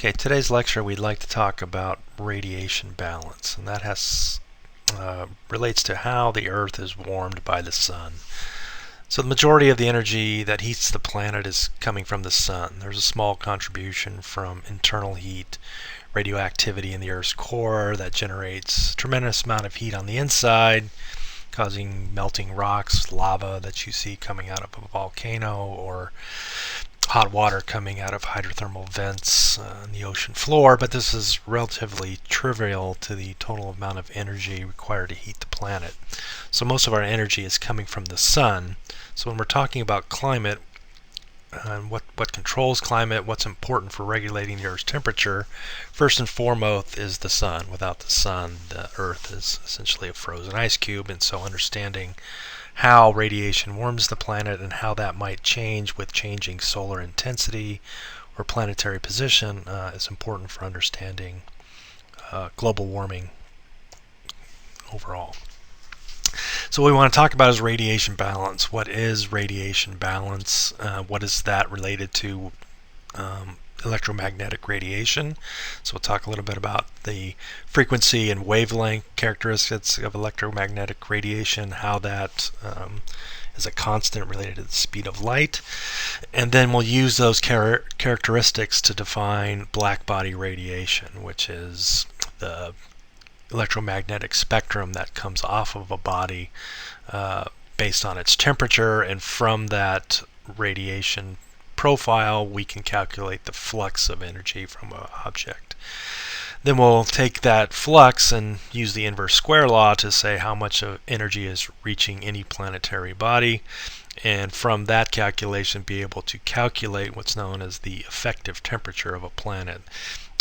Okay, today's lecture we'd like to talk about radiation balance, and that relates to how the Earth is warmed by the sun. So the majority of the energy that heats the planet is coming from the sun. There's a small contribution from internal heat, radioactivity in the Earth's core that generates a tremendous amount of heat on the inside, causing melting rocks, lava that you see coming out of a volcano, or hot water coming out of hydrothermal vents on the ocean floor, but this is relatively trivial to the total amount of energy required to heat the planet. So most of our energy is coming from the sun. So when we're talking about climate, and what controls climate, what's important for regulating the Earth's temperature, first and foremost is the sun. Without the sun, the Earth is essentially a frozen ice cube, and so understanding how radiation warms the planet and how that might change with changing solar intensity or planetary position is important for understanding global warming overall. So what we want to talk about is radiation balance. What is radiation balance? What is that related to electromagnetic radiation? So we'll talk a little bit about the frequency and wavelength characteristics of electromagnetic radiation, how that is a constant related to the speed of light, and then we'll use those characteristics to define black body radiation, which is the electromagnetic spectrum that comes off of a body based on its temperature, and from that radiation profile we can calculate the flux of energy from an object. Then we'll take that flux and use the inverse square law to say how much of energy is reaching any planetary body, and from that calculation be able to calculate what's known as the effective temperature of a planet.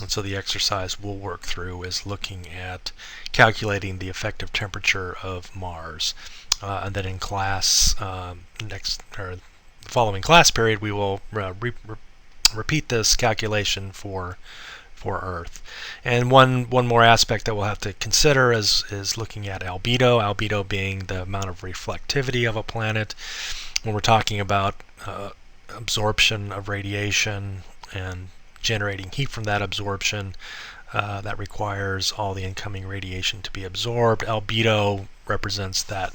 And so the exercise we'll work through is looking at calculating the effective temperature of Mars. And then in class, the following class period, we will repeat this calculation for Earth. And one more aspect that we'll have to consider is looking at albedo. Albedo being the amount of reflectivity of a planet. When we're talking about absorption of radiation and generating heat from that absorption, that requires all the incoming radiation to be absorbed. Albedo represents that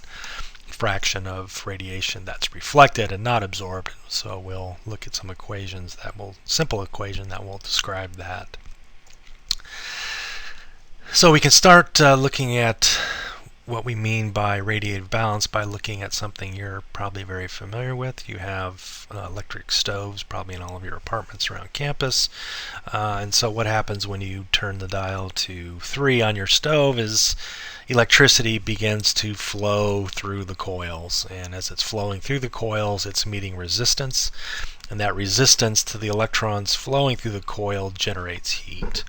fraction of radiation that's reflected and not absorbed. So we'll look at some equations simple equation that will describe that. So we can start looking at what we mean by radiative balance by looking at something you're probably very familiar with. You have electric stoves probably in all of your apartments around campus, and so what happens when you turn the dial to 3 on your stove is electricity begins to flow through the coils, and as it's flowing through the coils it's meeting resistance, and that resistance to the electrons flowing through the coil generates heat.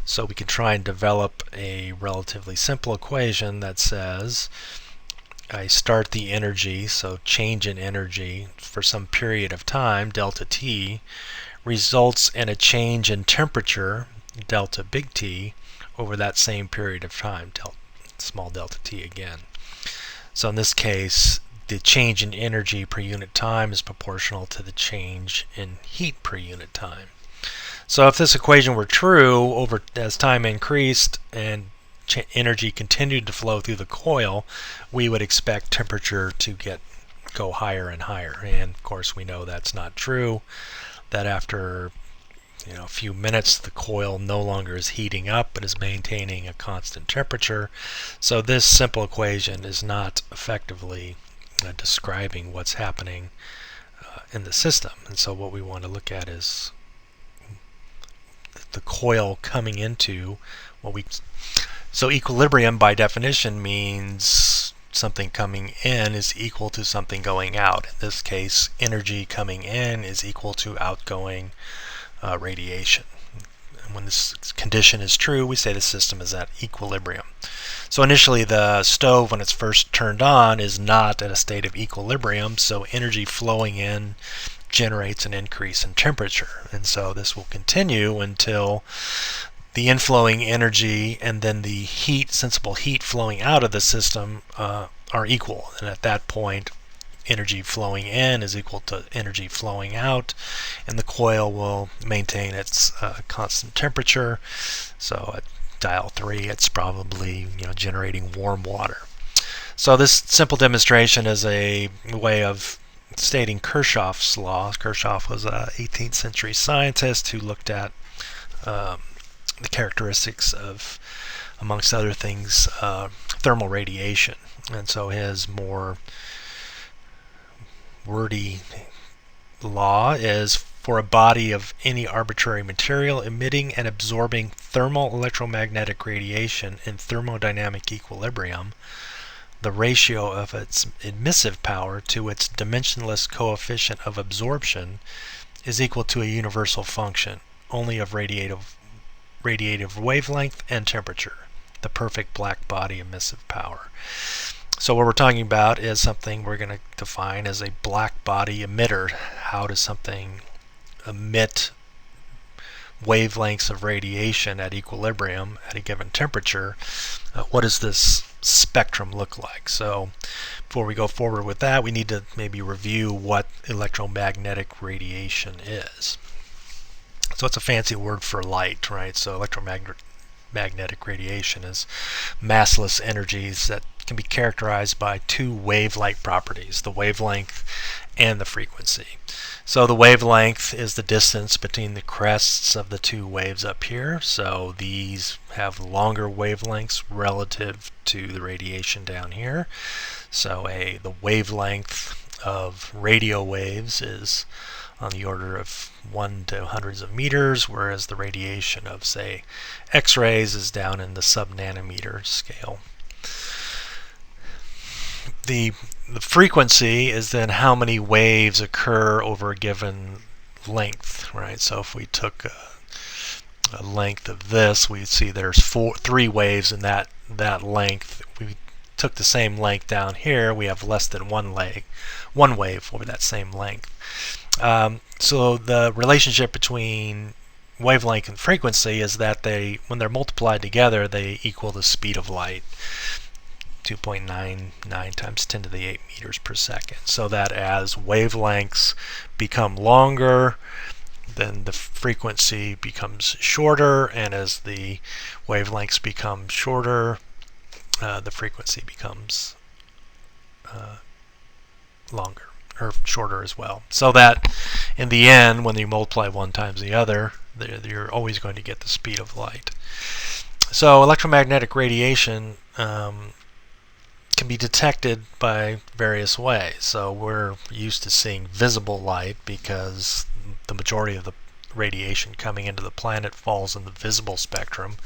So we can try and develop a relatively simple equation that says I start the energy, so change in energy for some period of time, delta T, results in a change in temperature, delta big T, over that same period of time, small delta T again. So in this case, the change in energy per unit time is proportional to the change in heat per unit time. So if this equation were true, as time increased and energy continued to flow through the coil, we would expect temperature to go higher and higher. And of course we know that's not true, that after a few minutes the coil no longer is heating up but is maintaining a constant temperature. So this simple equation is not effectively describing what's happening in the system. And so what we want to look at is the coil coming into so equilibrium by definition means something coming in is equal to something going out. In this case, energy coming in is equal to outgoing radiation. And when this condition is true, we say the system is at equilibrium. So initially the stove, when it's first turned on, is not at a state of equilibrium, so energy flowing in generates an increase in temperature, and so this will continue until the inflowing energy and then the sensible heat flowing out of the system are equal, and at that point energy flowing in is equal to energy flowing out, and the coil will maintain its constant temperature. So at dial 3, it's probably generating warm water. So this simple demonstration is a way of stating Kirchhoff's law. Kirchhoff was an 18th century scientist who looked at the characteristics of, amongst other things, thermal radiation. And so his more wordy law is, for a body of any arbitrary material emitting and absorbing thermal electromagnetic radiation in thermodynamic equilibrium, the ratio of its emissive power to its dimensionless coefficient of absorption is equal to a universal function, only of radiative wavelength and temperature, the perfect black body emissive power. So what we're talking about is something we're going to define as a black body emitter. How does something emit wavelengths of radiation at equilibrium at a given temperature? What does this spectrum look like? So before we go forward with that, we need to maybe review what electromagnetic radiation is. So it's a fancy word for light, right? So electromagnetic radiation is massless energies that can be characterized by two wave-like properties, the wavelength and the frequency. So the wavelength is the distance between the crests of the two waves up here. So these have longer wavelengths relative to the radiation down here. So the wavelength of radio waves is on the order of 1 to hundreds of meters, whereas the radiation of, say, X-rays is down in the sub-nanometer scale. The frequency is then how many waves occur over a given length, right? So if we took a length of this, we'd see there's three waves in that length. If we took the same length down here, we have less than one wave over that same length. So the relationship between wavelength and frequency is that when they're multiplied together, they equal the speed of light, 2.99 times 10 to the 8 meters per second. So that as wavelengths become longer, then the frequency becomes shorter, and as the wavelengths become shorter, the frequency becomes longer, or shorter as well. So that in the end, when you multiply one times the other, you're always going to get the speed of light. So electromagnetic radiation can be detected by various ways. So we're used to seeing visible light because the majority of the radiation coming into the planet falls in the visible spectrum.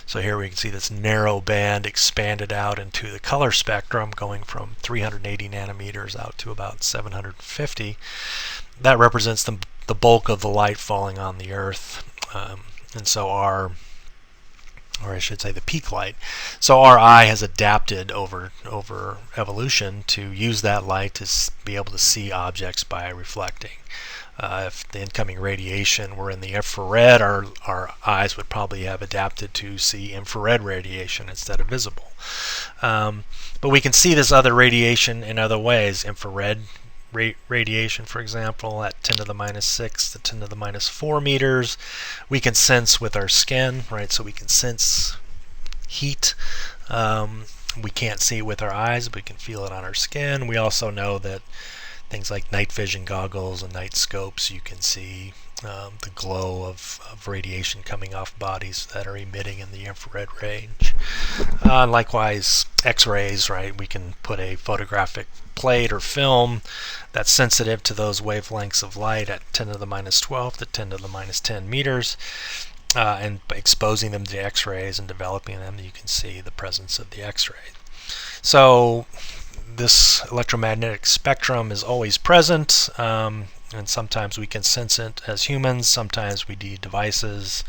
So here we can see this narrow band expanded out into the color spectrum, going from 380 nanometers out to about 750. That represents the bulk of the light falling on the Earth, and so or I should say the peak light. So our eye has adapted over evolution to use that light to be able to see objects by reflecting. If the incoming radiation were in the infrared, our eyes would probably have adapted to see infrared radiation instead of visible. But we can see this other radiation in other ways. Infrared radiation, for example, at 10 to the minus 6 to 10 to the minus 4 meters. We can sense with our skin, right? So we can sense heat. We can't see it with our eyes, but we can feel it on our skin. We also know that things like night vision goggles and night scopes, you can see the glow of radiation coming off bodies that are emitting in the infrared range. Likewise, X-rays, right? We can put a photographic plate or film that's sensitive to those wavelengths of light at 10 to the minus 12 to 10 to the minus 10 meters, and by exposing them to X-rays and developing them, you can see the presence of the X-ray. So this electromagnetic spectrum is always present, and sometimes we can sense it as humans, sometimes we need devices,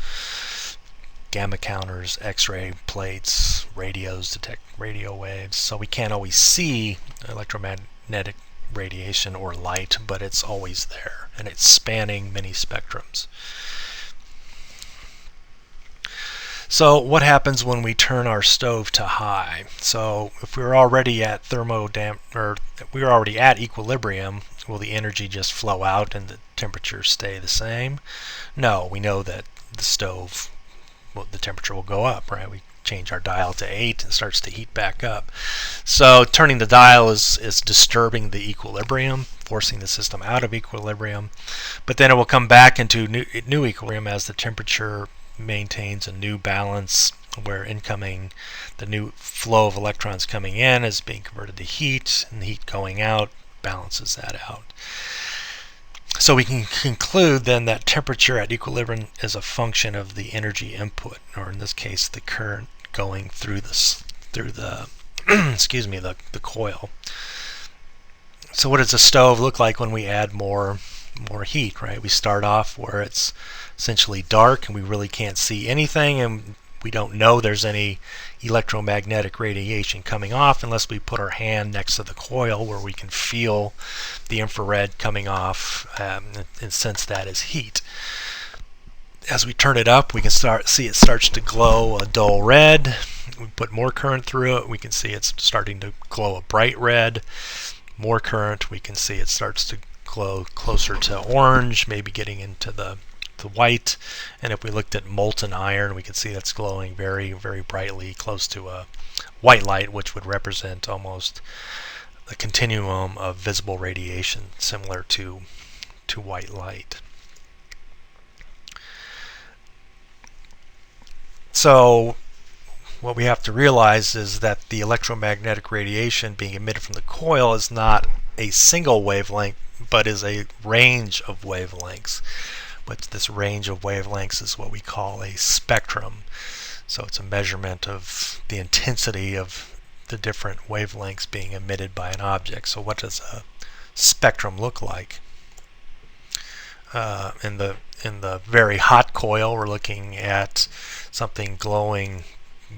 gamma counters, X-ray plates, radios detect radio waves. So we can't always see electromagnetic radiation or light, but it's always there, and it's spanning many spectrums. So what happens when we turn our stove to high? So if we're already at we're already at equilibrium, will the energy just flow out and the temperature stay the same? No, we know that the stove, well, the temperature will go up, right? We change our dial to 8 and it starts to heat back up. So turning the dial is disturbing the equilibrium, forcing the system out of equilibrium, but then it will come back into new equilibrium as the temperature maintains a new balance where the new flow of electrons coming in is being converted to heat, and the heat going out balances that out. So we can conclude then that temperature at equilibrium is a function of the energy input, or in this case the current going through the excuse me, the coil. So what does a stove look like when we add more heat, right? We start off where it's essentially dark and we really can't see anything, and we don't know there's any electromagnetic radiation coming off unless we put our hand next to the coil where we can feel the infrared coming off and sense that as heat. As we turn it up, we can see it starts to glow a dull red. We put more current through it, we can see it's starting to glow a bright red. More current, we can see it starts to glow closer to orange, maybe getting into the white. And if we looked at molten iron, we can see that's glowing very, very brightly, close to a white light, which would represent almost a continuum of visible radiation similar to white light. So what we have to realize is that the electromagnetic radiation being emitted from the coil is not a single wavelength, but is a range of wavelengths. But this range of wavelengths is what we call a spectrum. So it's a measurement of the intensity of the different wavelengths being emitted by an object. So what does a spectrum look like? In the very hot coil, we're looking at something glowing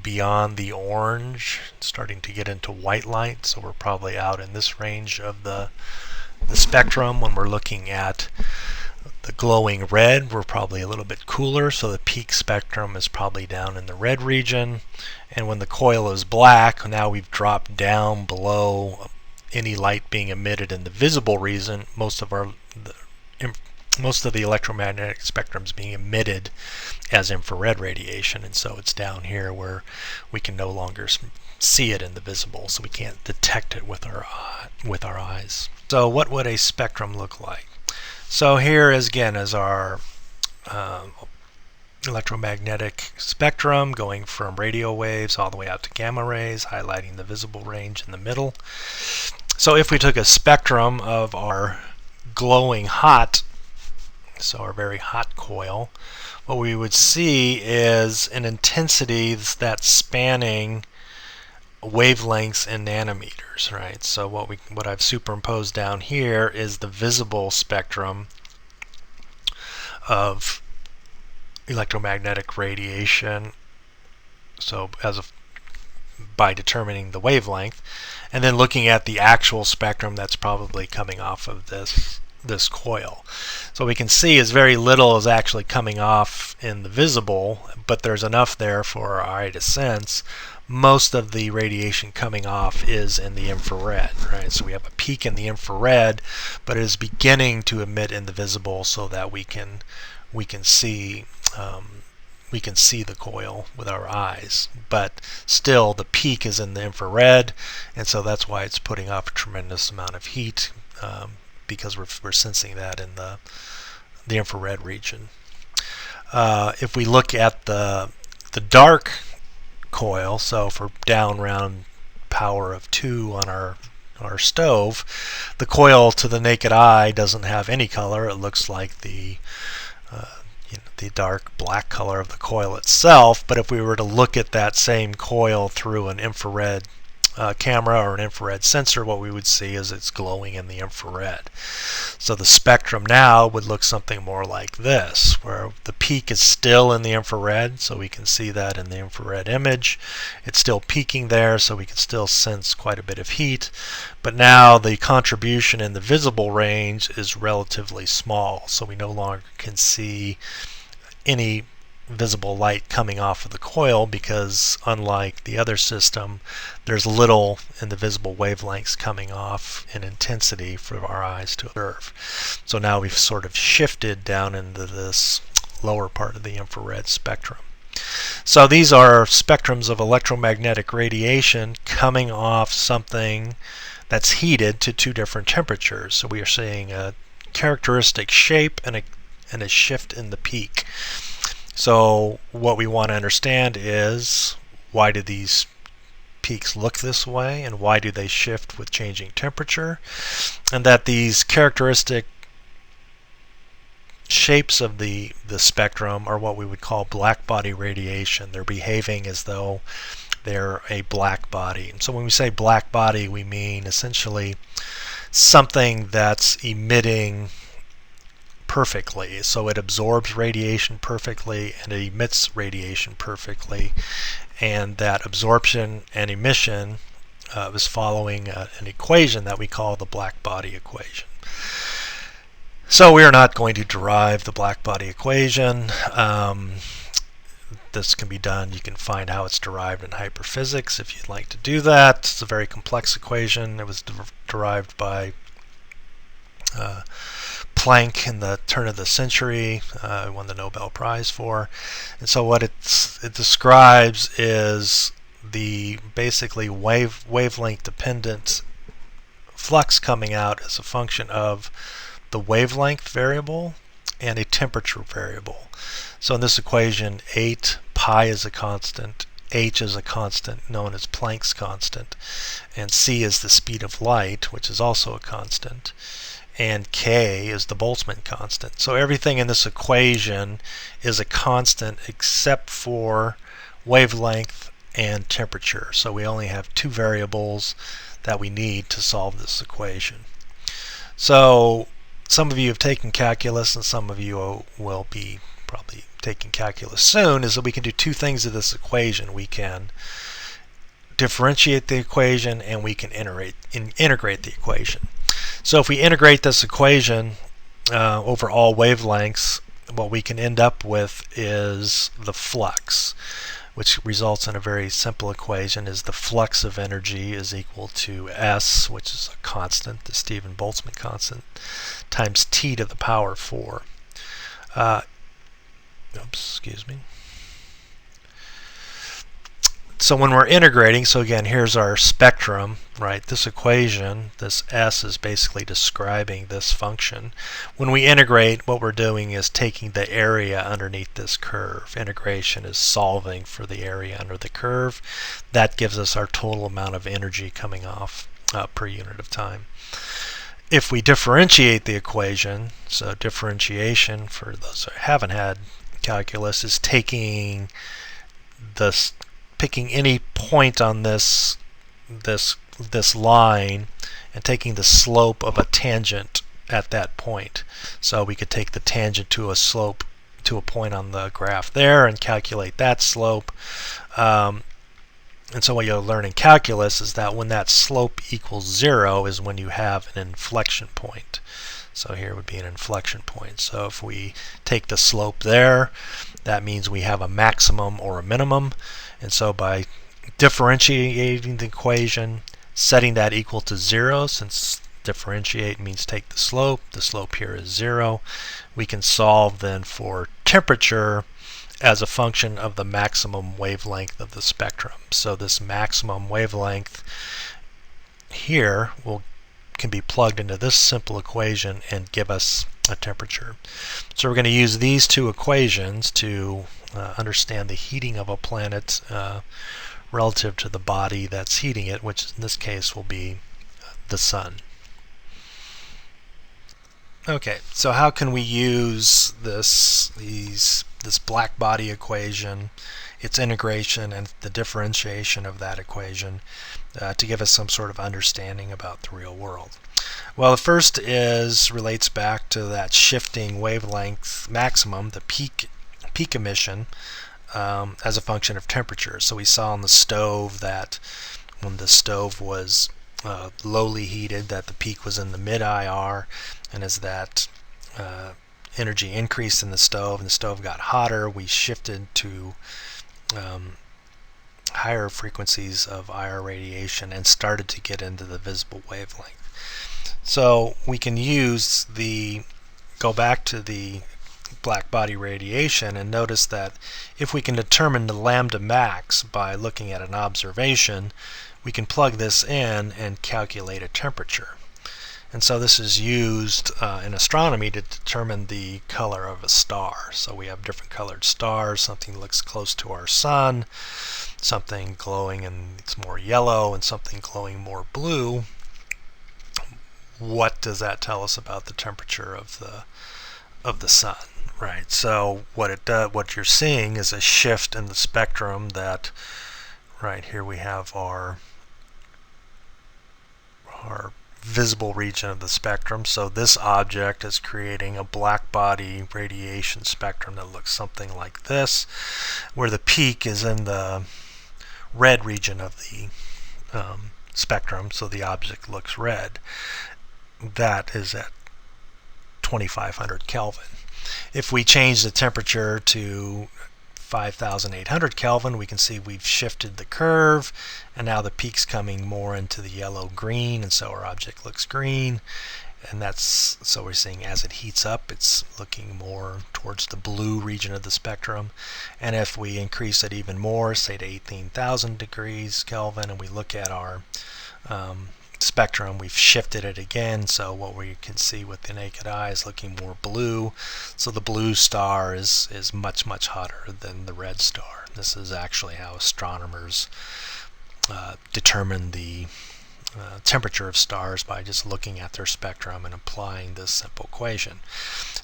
beyond the orange, starting to get into white light. So we're probably out in this range of the spectrum. When we're looking at the glowing red, we're probably a little bit cooler, so the peak spectrum is probably down in the red region. And when the coil is black, now we've dropped down below any light being emitted in the visible region. Most of the electromagnetic spectrum is being emitted as infrared radiation, and so it's down here where we can no longer see it in the visible, so we can't detect it with our eyes. So what would a spectrum look like? So here again is our electromagnetic spectrum going from radio waves all the way out to gamma rays, highlighting the visible range in the middle. So if we took a spectrum of our glowing hot, so our very hot coil, what we would see is an intensity that's spanning wavelengths in nanometers, right? So what I've superimposed down here is the visible spectrum of electromagnetic radiation, so by determining the wavelength, and then looking at the actual spectrum that's probably coming off of this coil. So we can see as very little is actually coming off in the visible, but there's enough there for our eye to sense. Most of the radiation coming off is in the infrared, right? So we have a peak in the infrared, but it is beginning to emit in the visible, so that we can see the coil with our eyes. But still, the peak is in the infrared, and so that's why it's putting off a tremendous amount of heat, because we're sensing that in the infrared region. If we look at the dark coil, so for down round power of 2 on our stove, the coil to the naked eye doesn't have any color. It looks like the dark black color of the coil itself. But if we were to look at that same coil through an infrared camera or an infrared sensor, what we would see is it's glowing in the infrared. So the spectrum now would look something more like this, where the peak is still in the infrared, so we can see that in the infrared image. It's still peaking there, so we can still sense quite a bit of heat, but now the contribution in the visible range is relatively small, so we no longer can see any visible light coming off of the coil, because unlike the other system, there's little in the visible wavelengths coming off in intensity for our eyes to observe. So now we've sort of shifted down into this lower part of the infrared spectrum. So these are spectrums of electromagnetic radiation coming off something that's heated to two different temperatures. So we are seeing a characteristic shape and a shift in the peak. So what we want to understand is, why do these peaks look this way, and why do they shift with changing temperature? And that these characteristic shapes of the spectrum are what we would call black body radiation. They're behaving as though they're a black body. And so when we say black body, we mean essentially something that's emitting perfectly. So it absorbs radiation perfectly and it emits radiation perfectly. And that absorption and emission is following an equation that we call the black body equation. So we are not going to derive the black body equation. This can be done. You can find how it's derived in hyperphysics if you'd like to do that. It's a very complex equation. It was derived by Planck in the turn of the century, won the Nobel Prize for. And so what it describes is the basically wavelength dependent flux coming out as a function of the wavelength variable and a temperature variable. So in this equation, 8 pi is a constant, h is a constant known as Planck's constant, and c is the speed of light, which is also a constant, and k is the Boltzmann constant. So everything in this equation is a constant except for wavelength and temperature. So we only have two variables that we need to solve this equation. So some of you have taken calculus, and some of you will be probably taking calculus soon, is that we can do two things to this equation. We can differentiate the equation and we can integrate the equation. So if we integrate this equation over all wavelengths, what we can end up with is the flux, which results in a very simple equation. Is the flux of energy is equal to S, which is a constant, the Stephen Boltzmann constant, times T to the power 4. Excuse me. So when we're integrating, so again, here's our spectrum, right? This equation, this S, is basically describing this function. When we integrate, what we're doing is taking the area underneath this curve. Integration is solving for the area under the curve. That gives us our total amount of energy coming off per unit of time. If we differentiate the equation, so differentiation, for those who haven't had calculus, is picking any point on this line and taking the slope of a tangent at that point. So we could take the tangent to a slope to a point on the graph there and calculate that slope. And so what you'll learn in calculus is that when that slope equals 0 is when you have an inflection point. So here would be an inflection point. So if we take the slope there, that means we have a maximum or a minimum. And so by differentiating the equation, setting that equal to 0, since differentiate means take the slope here is 0, we can solve then for temperature as a function of the maximum wavelength of the spectrum. So this maximum wavelength here can be plugged into this simple equation and give us a temperature. So we're going to use these two equations to understand the heating of a planet relative to the body that's heating it, which in this case will be the sun. Okay, so how can we use this black body equation, its integration, and the differentiation of that equation to give us some sort of understanding about the real world? Well, the first relates back to that shifting wavelength maximum, the peak emission, as a function of temperature. So we saw on the stove that when the stove was lowly heated, that the peak was in the mid IR, and as that energy increased in the stove and the stove got hotter, we shifted to higher frequencies of IR radiation and started to get into the visible wavelength. So we can go back to the black body radiation and notice that if we can determine the lambda max by looking at an observation, we can plug this in and calculate a temperature. And so this is used in astronomy to determine the color of a star. So we have different colored stars. Something looks close to our sun, something glowing and it's more yellow, and something glowing more blue. What does that tell us about the temperature of the sun? Right. So what you're seeing is a shift in the spectrum. That right here we have our visible region of the spectrum. So this object is creating a black body radiation spectrum that looks something like this, where the peak is in the red region of the spectrum, so the object looks red. That is at 2500 Kelvin. If we change the temperature to 5800 Kelvin, we can see we've shifted the curve, and now the peak's coming more into the yellow-green, and so our object looks green. And so we're seeing as it heats up, it's looking more towards the blue region of the spectrum. And if we increase it even more, say to 18,000 degrees Kelvin, and we look at our spectrum, we've shifted it again, so what we can see with the naked eye is looking more blue. So the blue star is much hotter than the red star. This is actually how astronomers determine the temperature of stars, by just looking at their spectrum and applying this simple equation.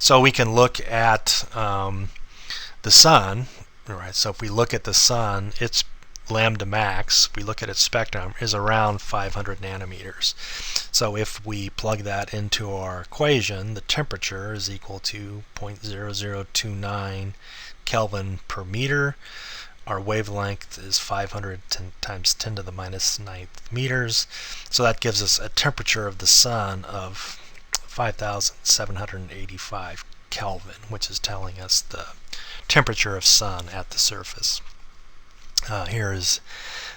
So we can look at the sun. Right, so if we look at the sun, its lambda max, we look at its spectrum, is around 500 nanometers. So if we plug that into our equation, the temperature is equal to 0.0029 Kelvin per meter. Our wavelength is 500 times 10 to the minus 9th meters. So that gives us a temperature of the sun of 5785 Kelvin, which is telling us the temperature of sun at the surface. Here is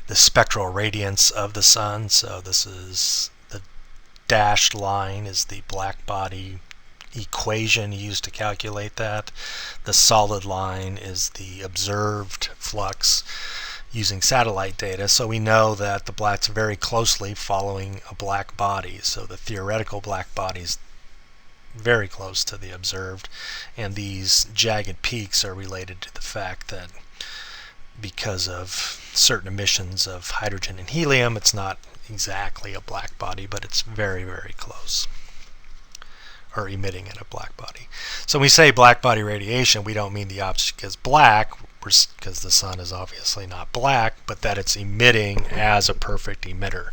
the spectral radiance of the sun. So this is the dashed line is the black body equation used to calculate that. The solid line is the observed flux using satellite data. So we know that the black's very closely following a black body. So the theoretical black body is very close to the observed, and these jagged peaks are related to the fact that because of certain emissions of hydrogen and helium, it's not exactly a black body, but it's very close, or emitting in a black body. So when we say black body radiation, we don't mean the object is black, because the sun is obviously not black, but that it's emitting as a perfect emitter,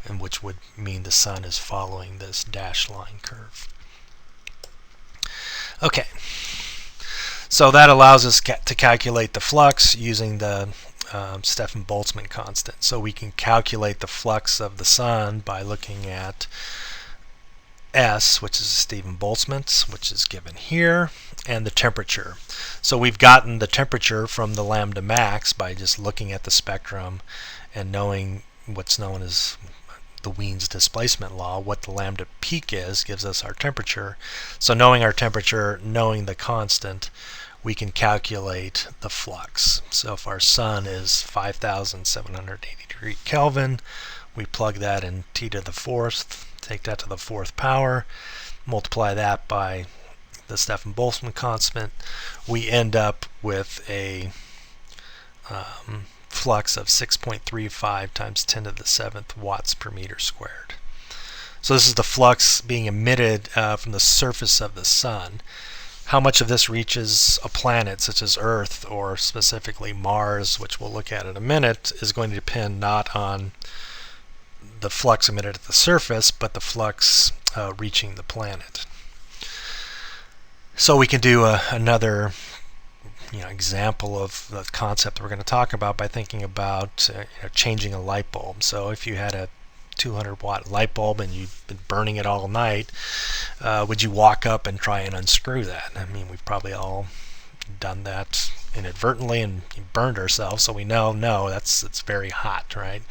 and which would mean the sun is following this dashed line curve. Okay. So that allows us to calculate the flux using the Stefan-Boltzmann constant. So we can calculate the flux of the sun by looking at S, which is Stefan-Boltzmann, which is given here, and the temperature. So we've gotten the temperature from the lambda max by just looking at the spectrum and knowing what's known as the Wien's displacement law. What the lambda peak is gives us our temperature. So knowing our temperature, knowing the constant, we can calculate the flux. So if our sun is 5783 Kelvin, we plug that in T to the fourth, take that to the fourth power, multiply that by the Stefan-Boltzmann constant, we end up with a flux of 6.35 times 10 to the 7th watts per meter squared. So this is the flux being emitted from the surface of the sun. How much of this reaches a planet such as Earth, or specifically Mars, which we'll look at in a minute, is going to depend not on the flux emitted at the surface, but the flux reaching the planet. So we can do another example of the concept we're going to talk about by thinking about changing a light bulb. So if you had a 200-watt light bulb and you've been burning it all night, would you walk up and try and unscrew that? I mean, we've probably all done that inadvertently and burned ourselves, so we know, no, it's very hot, right?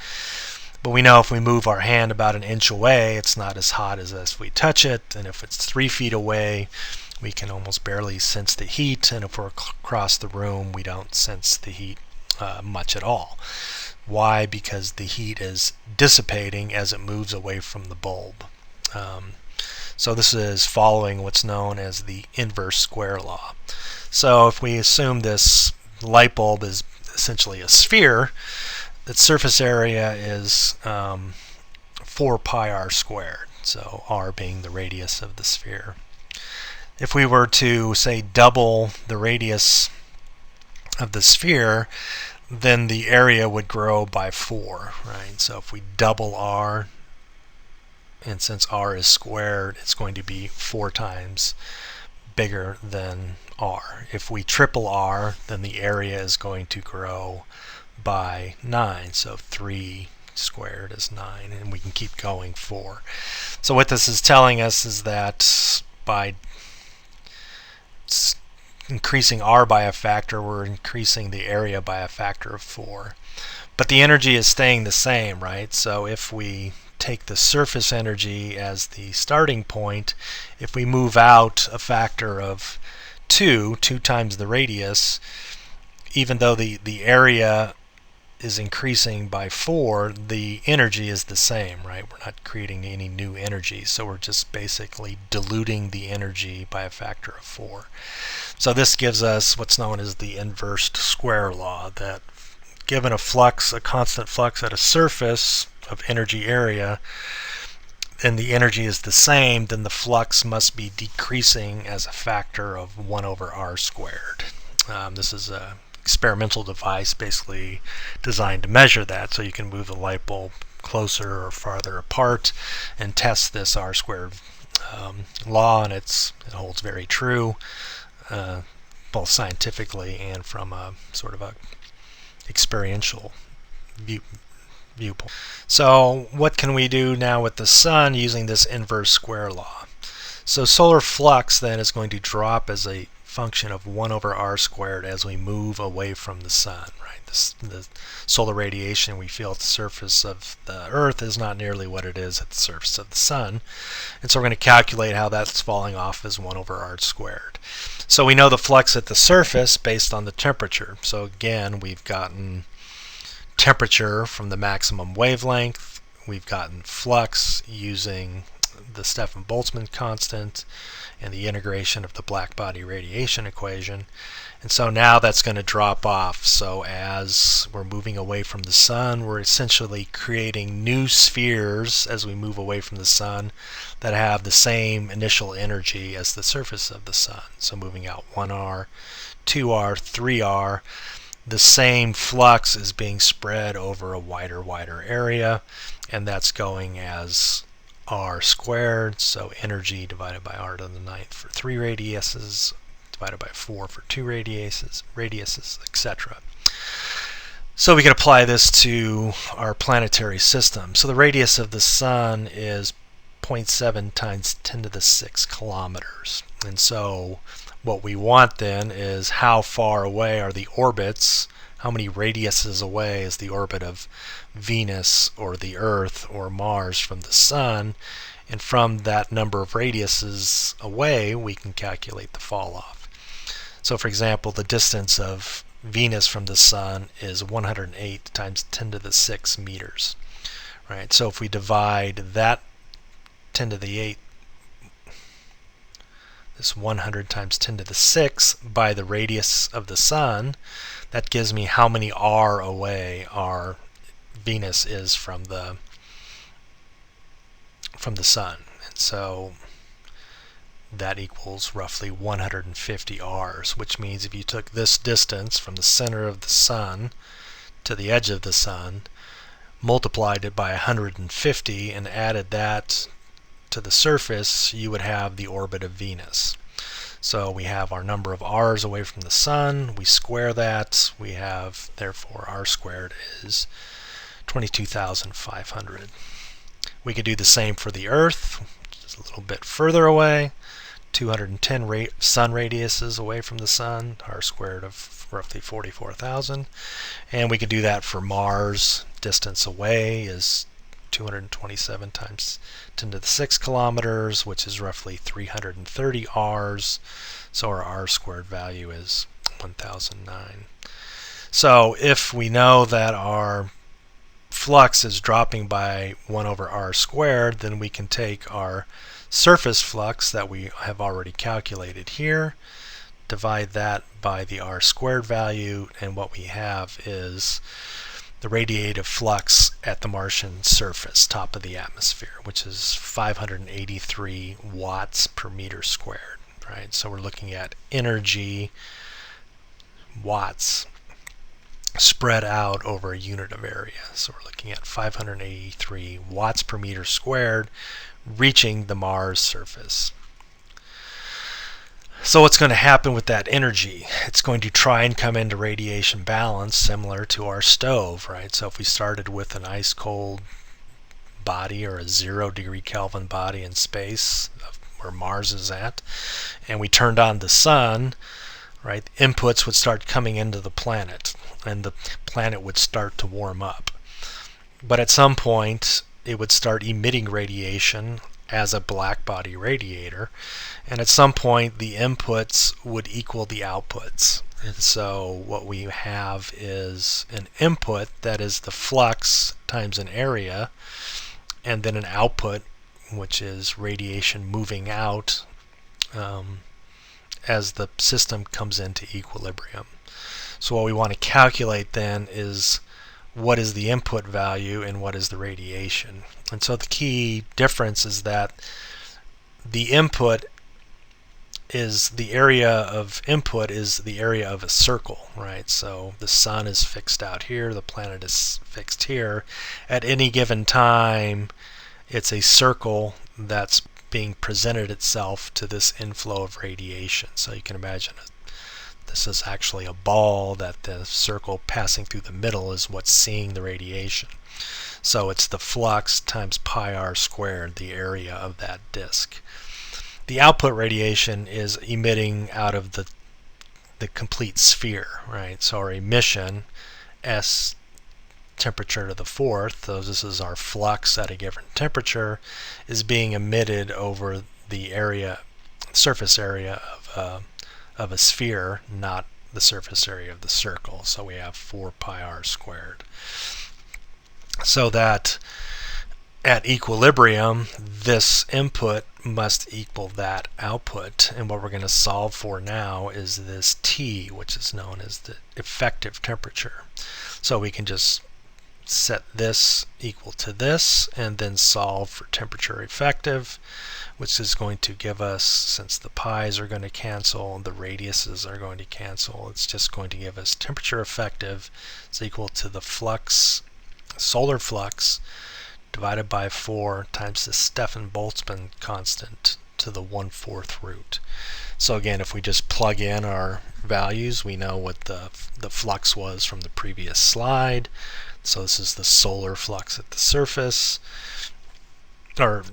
But we know if we move our hand about an inch away, it's not as hot as if we touch it, and if it's 3 feet away, we can almost barely sense the heat, and if we're across the room, we don't sense the heat much at all. Why? Because the heat is dissipating as it moves away from the bulb. So this is following what's known as the inverse square law. So if we assume this light bulb is essentially a sphere, its surface area is 4 pi r squared, so r being the radius of the sphere. If we were to, say, double the radius of the sphere, then the area would grow by 4, right? So if we double r, and since r is squared, it's going to be 4 times bigger than r. If we triple r, then the area is going to grow by 9, so 3 squared is 9, and we can keep going 4. So what this is telling us is that by increasing r by a factor, we're increasing the area by a factor of 4. But the energy is staying the same, right? So if we take the surface energy as the starting point, if we move out a factor of 2 times the radius, even though the area is increasing by 4, the energy is the same, right? We're not creating any new energy, so we're just basically diluting the energy by a factor of 4. So this gives us what's known as the inverse square law, that given a flux, a constant flux at a surface of energy area, and the energy is the same, then the flux must be decreasing as a factor of 1 over r squared. This is a experimental device basically designed to measure that, so you can move the light bulb closer or farther apart and test this r squared law, and it holds very true, both scientifically and from a sort of a experiential viewpoint. So what can we do now with the sun using this inverse square law? So solar flux then is going to drop as a function of 1 over r squared as we move away from the sun, right? The solar radiation we feel at the surface of the Earth is not nearly what it is at the surface of the sun, and so we're going to calculate how that's falling off as 1 over r squared. So we know the flux at the surface based on the temperature. So again, we've gotten temperature from the maximum wavelength, we've gotten flux using the Stefan-Boltzmann constant and the integration of the black body radiation equation, and so now that's going to drop off. So as we're moving away from the sun, we're essentially creating new spheres as we move away from the sun that have the same initial energy as the surface of the sun. So moving out 1r, 2r, 3r, the same flux is being spread over a wider area, and that's going as r squared, so energy divided by r to the 9th for 3 radiuses, divided by 4 for 2 radiuses, etc. So we can apply this to our planetary system. So the radius of the sun is 0.7 times 10 to the 6 kilometers. And so what we want then is how far away are the orbits, how many radiuses away is the orbit of Venus or the Earth or Mars from the sun, and from that number of radiuses away we can calculate the fall off. So for example, the distance of Venus from the sun is 108 times 10 to the 6 meters, right? So if we divide that 10 to the 8, this 100 times 10 to the 6 by the radius of the sun, that gives me how many r away our Venus is from the sun. And so that equals roughly 150 r's, which means if you took this distance from the center of the sun to the edge of the sun, multiplied it by 150 and added that to the surface, you would have the orbit of Venus. So we have our number of r's away from the sun, we square that, we have, therefore, r squared is 22,500. We could do the same for the Earth, just a little bit further away, 210 sun radiuses away from the Sun, r squared of roughly 44,000. And we could do that for Mars. Distance away is 227 times 10 to the 6 kilometers, which is roughly 330 Rs. So our r squared value is 1009. So if we know that our flux is dropping by 1 over r squared, then we can take our surface flux that we have already calculated here, divide that by the r squared value, and what we have is the radiative flux at the Martian surface, top of the atmosphere, which is 583 watts per meter squared. Right? So we're looking at energy, watts, spread out over a unit of area. So we're looking at 583 watts per meter squared reaching the Mars surface. So what's going to happen with that energy? It's going to try and come into radiation balance similar to our stove, right? So if we started with an ice cold body or a 0 degree Kelvin body in space where Mars is at, and we turned on the sun, right, inputs would start coming into the planet and the planet would start to warm up. But at some point it would start emitting radiation as a black body radiator, and at some point the inputs would equal the outputs. And so what we have is an input that is the flux times an area, and then an output, which is radiation moving out as the system comes into equilibrium. So what we want to calculate then is what is the input value and what is the radiation. And so the key difference is that the input is the area of input is the area of a circle, right? So the sun is fixed out here, the planet is fixed here. At any given time, it's a circle that's being presented itself to this inflow of radiation. So you can imagine this is actually a ball, that the circle passing through the middle is what's seeing the radiation. So it's the flux times pi r squared, the area of that disk. The output radiation is emitting out of the complete sphere, right? So our emission, S temperature to the fourth, so this is our flux at a given temperature, is being emitted over the area, surface area of a sphere, not the surface area of the circle. So we have 4 pi r squared. So that at equilibrium, this input must equal that output. And what we're going to solve for now is this T, which is known as the effective temperature. So we can just set this equal to this and then solve for temperature effective, which is going to give us, since the pi's are going to cancel and the radiuses are going to cancel, it's just going to give us temperature effective is equal to the flux, solar flux, divided by 4 times the Stefan-Boltzmann constant to the 1/4 root. So again, if we just plug in our values, we know what the flux was from the previous slide. So this is the solar flux at the surface, or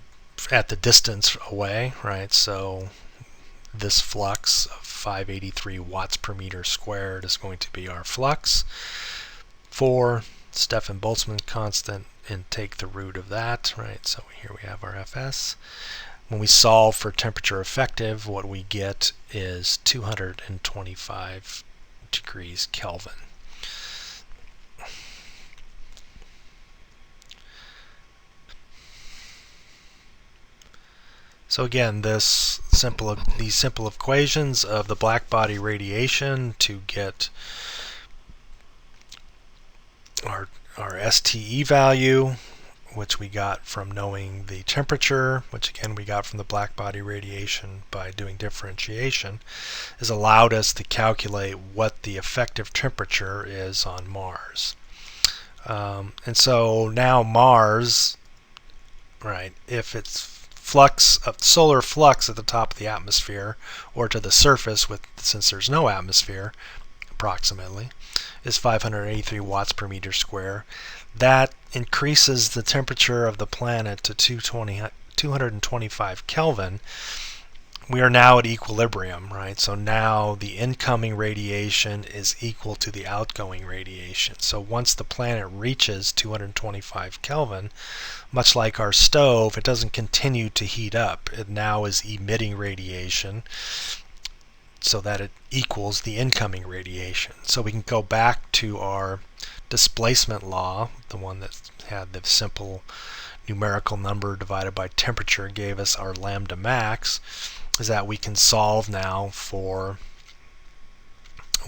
at the distance away, right? So this flux of 583 watts per meter squared is going to be our flux. 4 Stefan-Boltzmann constant, and take the root of that, right? So here we have our Fs. When we solve for temperature effective, what we get is 225 degrees Kelvin. So again, these simple equations of the black body radiation to get our STE value, which we got from knowing the temperature, which again we got from the black body radiation by doing differentiation, has allowed us to calculate what the effective temperature is on Mars. And so now Mars, right, if it's flux of solar flux at the top of the atmosphere or to the surface, with since there's no atmosphere approximately, is 583 watts per meter square. That increases the temperature of the planet to 225 Kelvin. We are now at equilibrium, right? So now the incoming radiation is equal to the outgoing radiation. So once the planet reaches 225 Kelvin, much like our stove, it doesn't continue to heat up. It now is emitting radiation so that it equals the incoming radiation. So we can go back to our displacement law, the one that had the simple numerical number divided by temperature gave us our lambda max, is that we can solve now for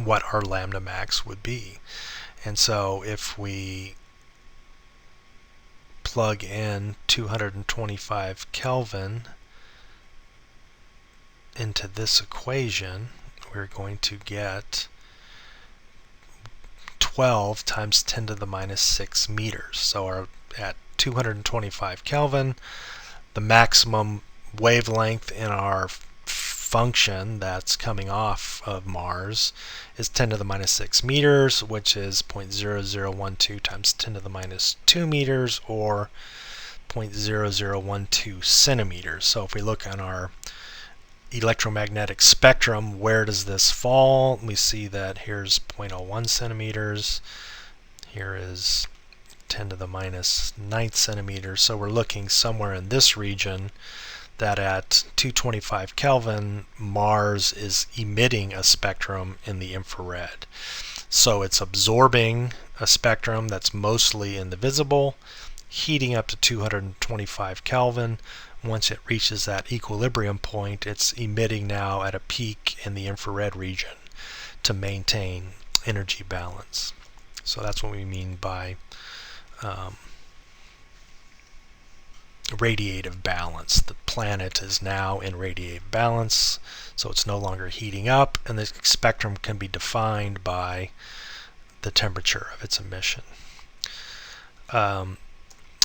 what our lambda max would be. And so if we plug in 225 Kelvin into this equation, we're going to get 12 times 10 to the minus 6 meters. So at 225 Kelvin, the maximum wavelength in our function that's coming off of Mars is 10 to the minus 6 meters, which is 0.0012 times 10 to the minus 2 meters, or 0.0012 centimeters. So if we look on our electromagnetic spectrum, where does this fall? We see that here's 0.01 centimeters, here is 10 to the minus 9th centimeters. So we're looking somewhere in this region, that at 225 Kelvin, Mars is emitting a spectrum in the infrared. So it's absorbing a spectrum that's mostly in the visible, heating up to 225 Kelvin. Once it reaches that equilibrium point, it's emitting now at a peak in the infrared region to maintain energy balance. So that's what we mean by radiative balance. The planet is now in radiative balance, so it's no longer heating up, and the spectrum can be defined by the temperature of its emission.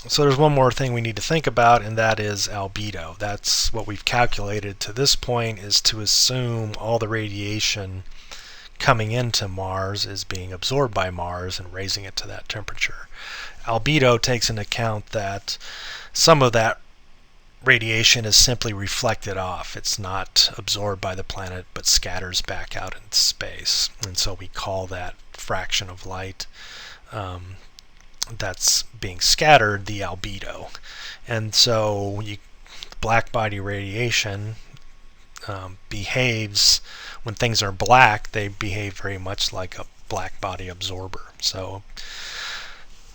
So there's one more thing we need to think about, and that is albedo. That's what we've calculated to this point, is to assume all the radiation coming into Mars is being absorbed by Mars and raising it to that temperature. Albedo takes into account that some of that radiation is simply reflected off. It's not absorbed by the planet but scatters back out into space. And so we call that fraction of light that's being scattered the albedo. And so black body radiation behaves, when things are black, they behave very much like a black body absorber. So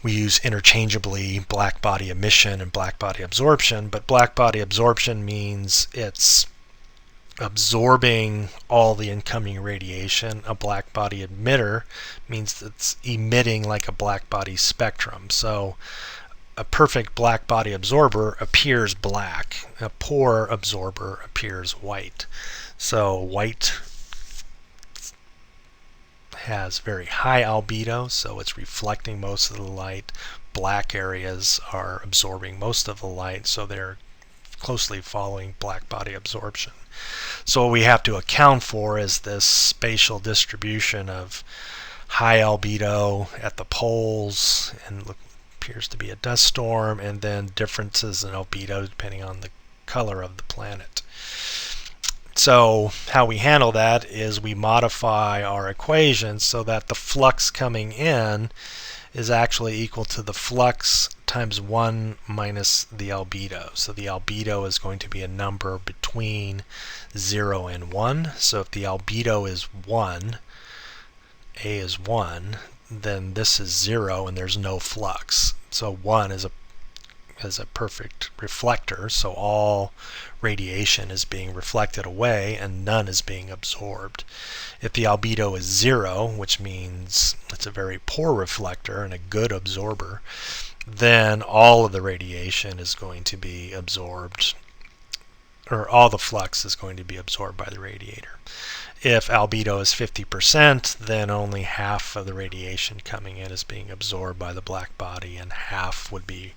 we use interchangeably black body emission and black body absorption, but black body absorption means it's absorbing all the incoming radiation. A black body emitter means it's emitting like a black body spectrum. So a perfect black body absorber appears black. A poor absorber appears white. So white has very high albedo, so it's reflecting most of the light. Black areas are absorbing most of the light, so they're closely following black body absorption. So what we have to account for is this spatial distribution of high albedo at the poles, and appears to be a dust storm, and then differences in albedo depending on the color of the planet. So how we handle that is we modify our equation so that the flux coming in is actually equal to the flux times 1 minus the albedo. So the albedo is going to be a number between 0 and 1. So if the albedo is 1, A is 1, then this is 0 and there's no flux. So 1 is a perfect reflector, so all radiation is being reflected away and none is being absorbed. If the albedo is 0, which means it's a very poor reflector and a good absorber, then all of the radiation is going to be absorbed, or all the flux is going to be absorbed by the radiator. If albedo is 50%, then only half of the radiation coming in is being absorbed by the black body, and half would be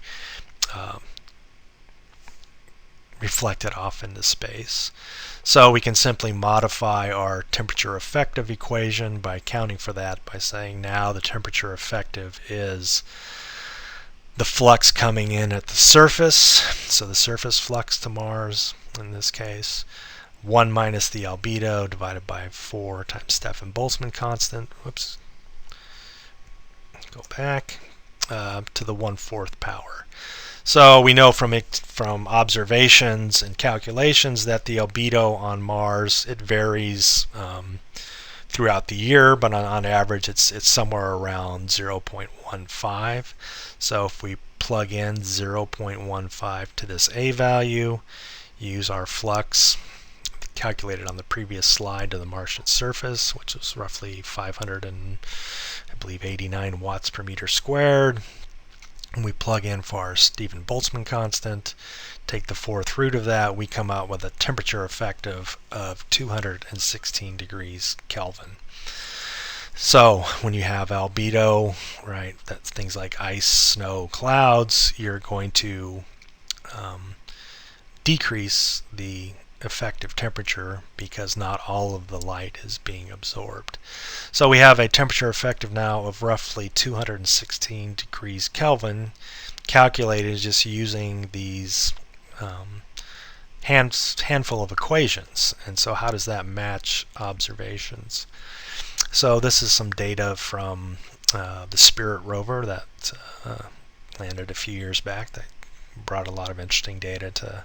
reflected off into space. So we can simply modify our temperature effective equation by accounting for that by saying now the temperature effective is the flux coming in at the surface, so the surface flux to Mars in this case, 1 minus the albedo divided by 4 times Stefan-Boltzmann constant. Whoops. Go back to the 1/4 power. So we know from observations and calculations that the albedo on Mars, it varies throughout the year, but on average it's somewhere around 0.15. So if we plug in 0.15 to this A value, use our flux calculated on the previous slide to the Martian surface, which was roughly 500 and I believe 89 watts per meter squared. And we plug in for our Stefan-Boltzmann constant, take the 4th root of that, we come out with a temperature effective of 216 degrees Kelvin. So when you have albedo, right, that's things like ice, snow, clouds, you're going to decrease the effective temperature because not all of the light is being absorbed. So we have a temperature effective now of roughly 216 degrees Kelvin, calculated just using these handful of equations. And so how does that match observations? So this is some data from the Spirit rover that landed a few years back that brought a lot of interesting data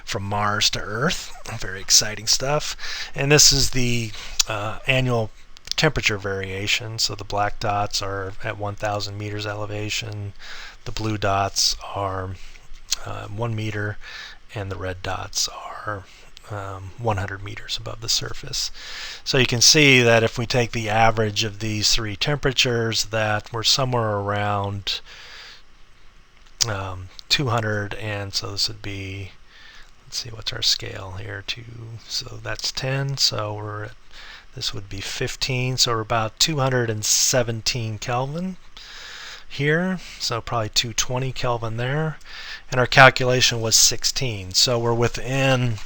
from Mars to Earth. Very exciting stuff. And this is the annual temperature variation. So the black dots are at 1,000 meters elevation, the blue dots are 1 meter, and the red dots are 100 meters above the surface. So you can see that if we take the average of these 3 temperatures, that we're somewhere around 200, and so this would be, let's see, what's our scale here, so that's 10, so this would be 15, so we're about 217 Kelvin here, so probably 220 Kelvin there, and our calculation was 16, so we're within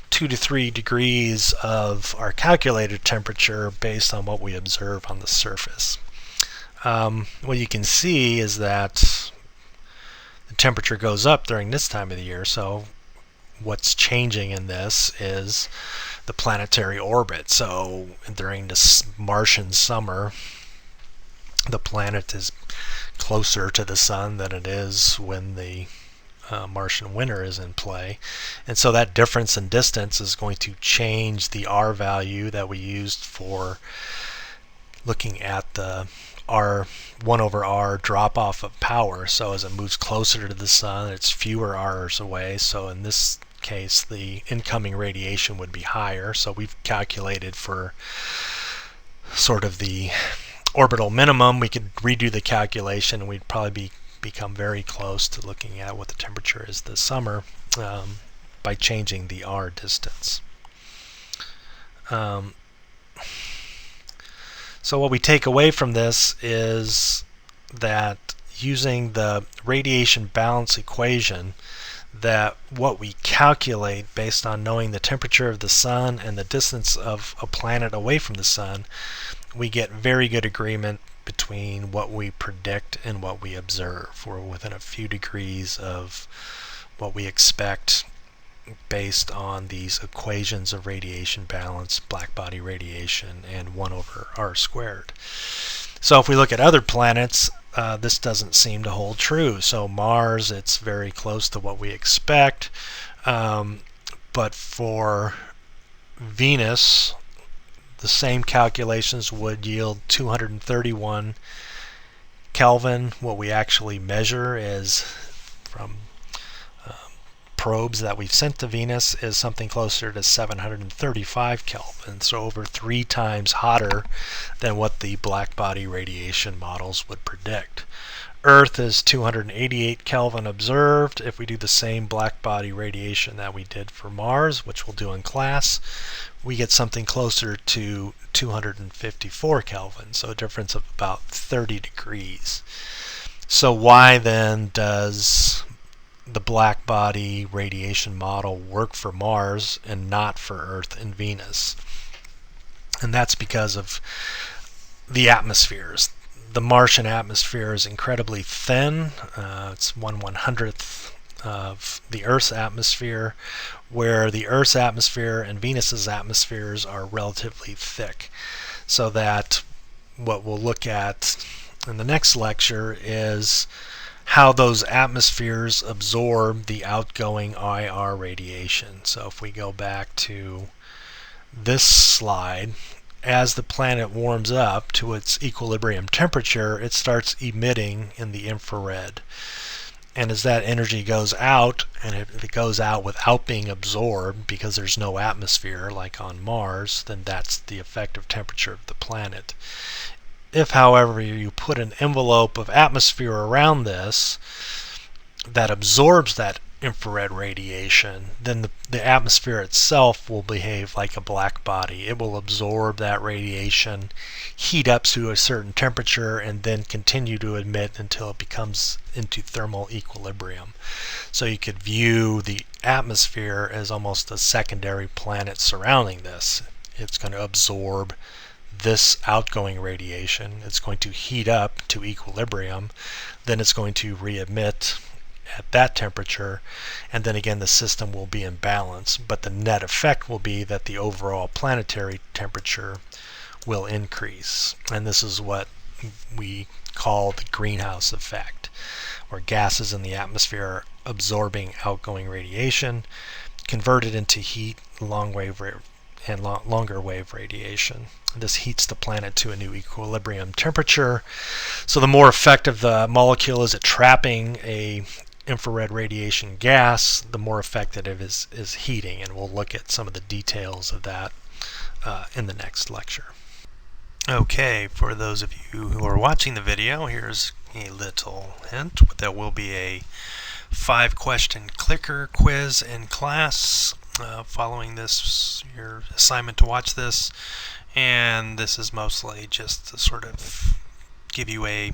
2 to 3 degrees of our calculated temperature based on what we observe on the surface. What you can see is that the temperature goes up during this time of the year, so what's changing in this is the planetary orbit. So during this Martian summer, the planet is closer to the sun than it is when the Martian winter is in play, and so that difference in distance is going to change the R value that we used for looking at the R 1 over R drop off of power. So as it moves closer to the sun, it's fewer R's away, so in this case the incoming radiation would be higher. So we've calculated for sort of the orbital minimum. We could redo the calculation and we'd probably become very close to looking at what the temperature is this summer by changing the R distance. So what we take away from this is that using the radiation balance equation, that what we calculate based on knowing the temperature of the sun and the distance of a planet away from the sun, we get very good agreement between what we predict and what we observe. We're within a few degrees of what we expect based on these equations of radiation balance, black body radiation, and 1 over R squared. So if we look at other planets, this doesn't seem to hold true. So Mars, it's very close to what we expect, but for Venus, the same calculations would yield 231 Kelvin. What we actually measure is from probes that we've sent to Venus is something closer to 735 Kelvin, so over 3 times hotter than what the black body radiation models would predict. Earth is 288 Kelvin observed. If we do the same black body radiation that we did for Mars, which we'll do in class, we get something closer to 254 Kelvin, so a difference of about 30 degrees. So why then does the black body radiation model work for Mars and not for Earth and Venus. And that's because of the atmospheres. The Martian atmosphere is incredibly thin. It's 1/100th of the Earth's atmosphere, where the Earth's atmosphere and Venus's atmospheres are relatively thick. So that what we'll look at in the next lecture is how those atmospheres absorb the outgoing IR radiation. So if we go back to this slide, as the planet warms up to its equilibrium temperature, it starts emitting in the infrared. And as that energy goes out, and if it goes out without being absorbed because there's no atmosphere like on Mars, then that's the effective temperature of the planet. If, however, you put an envelope of atmosphere around this that absorbs that infrared radiation, then the atmosphere itself will behave like a black body. It will absorb that radiation, heat up to a certain temperature, and then continue to emit until it becomes into thermal equilibrium. So you could view the atmosphere as almost a secondary planet surrounding this. It's going to absorb this outgoing radiation. It's going to heat up to equilibrium, then it's going to re-emit at that temperature, and then again the system will be in balance, but the net effect will be that the overall planetary temperature will increase. And this is what we call the greenhouse effect, where gases in the atmosphere are absorbing outgoing radiation, converted into heat, longer wave radiation. This heats the planet to a new equilibrium temperature. So the more effective the molecule is at trapping a infrared radiation gas, the more effective it is heating, and we'll look at some of the details of that in the next lecture. Okay, for those of you who are watching the video, here's a little hint. There will be a 5-question clicker quiz in class following this, your assignment to watch this, and this is mostly just to sort of give you a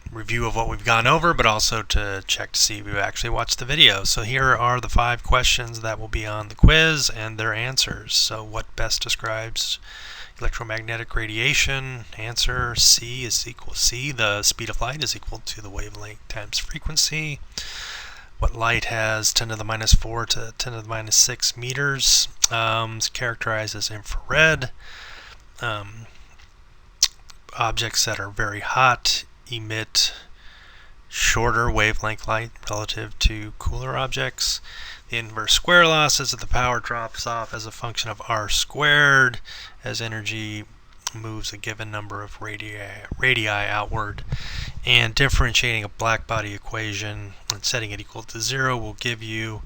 review of what we've gone over, but also to check to see if you actually watched the video. So here are the 5 questions that will be on the quiz and their answers. So what best describes electromagnetic radiation? Answer: C is equal to C. The speed of light is equal to the wavelength times frequency. What light has 10 to the minus 4 to 10 to the minus 6 meters? It's characterized as infrared. Objects that are very hot emit shorter wavelength light relative to cooler objects. The inverse square law says that the power drops off as a function of R squared as energy moves a given number of radii outward. And differentiating a black body equation and setting it equal to 0 will give you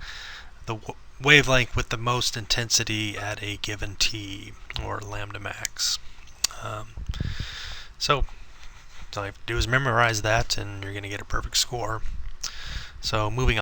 the wavelength with the most intensity at a given t, or lambda max. So all you have to do is memorize that, and you're going to get a perfect score. So moving on.